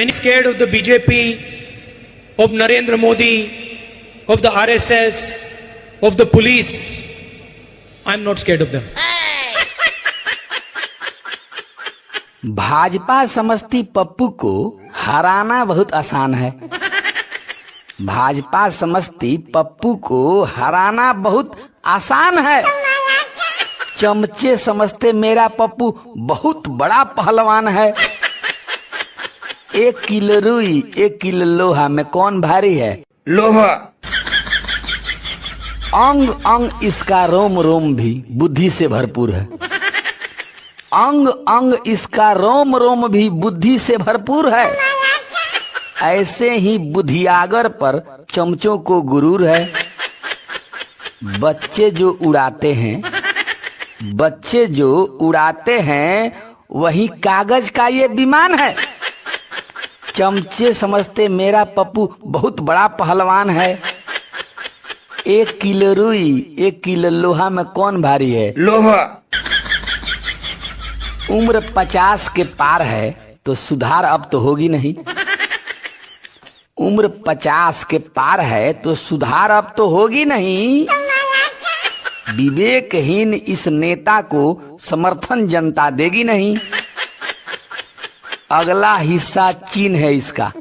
Many scared of the BJP, of Narendra Modi, of the RSS, of the police. I'm not scared of them. Bhajpa समझती पप्पू को हराना बहुत आसान है। भाजपा समझती पप्पू को हराना बहुत आसान है। चमचे समझते मेरा पप्पू बहुत बड़ा पहलवान है। 1 किलो रुई 1 किलो लोहा में कौन भारी है? लोहा। अंग अंग इसका रोम रोम भी बुद्धि से भरपूर है। अंग अंग इसका रोम रोम भी बुद्धि से भरपूर है। ऐसे ही बुद्धियागर पर चमचों को गुरूर है। बच्चे जो उड़ाते हैं वही कागज का ये विमान है। चमचे समझते मेरा पप्पू बहुत बड़ा पहलवान है। 1 किलो रुई 1 किलो लोहा में कौन भारी है? लोहा। उम्र 50 के पार है तो सुधार अब तो होगी नहीं। उम्र 50 के पार है तो सुधार अब तो होगी नहीं। विवेकहीन इस नेता को समर्थन जनता देगी नहीं। अगला हिस्सा चीन है इसका।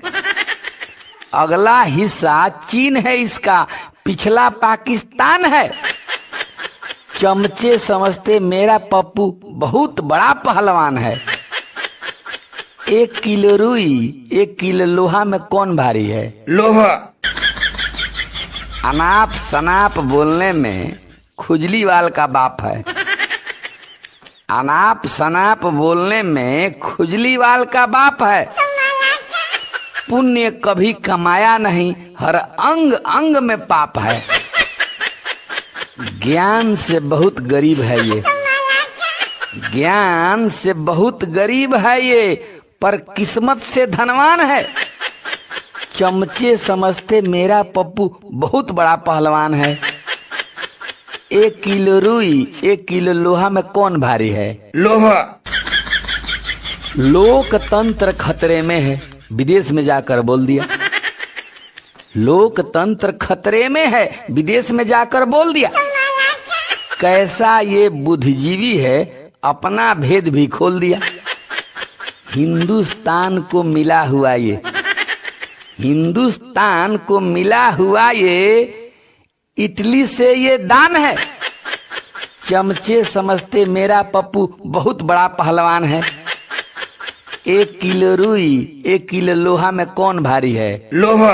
अगला हिस्सा चीन है इसका। पिछला पाकिस्तान है। चमचे समझते मेरा पप्पू बहुत बड़ा पहलवान है। 1 किलो रुई 1 किलो लोहा में कौन भारी है? लोहा। अनाप शनाप बोलने में खुजलीवाल का बाप है। अनाप शनाप बोलने में खुजलीवाल का बाप है। पुण्य कभी कमाया नहीं, हर अंग अंग में पाप है। ज्ञान से बहुत गरीब है ये। ज्ञान से बहुत गरीब है ये, पर किस्मत से धनवान है। चमचे समझते मेरा पप्पू बहुत बड़ा पहलवान है। 1 किलो रुई 1 किलो लोहा में कौन भारी है? लोहा। लोकतंत्र खतरे में है, विदेश में जाकर बोल दिया। लोकतंत्र खतरे में है, विदेश में जाकर बोल दिया। कैसा ये बुद्धिजीवी है, अपना भेद भी खोल दिया। हिंदुस्तान को मिला हुआ ये, हिंदुस्तान को मिला हुआ ये इटली से ये दान है। चमचे समझते मेरा पप्पू बहुत बड़ा पहलवान है। 1 किलो रुई 1 किलो लोहा में कौन भारी है? लोहा।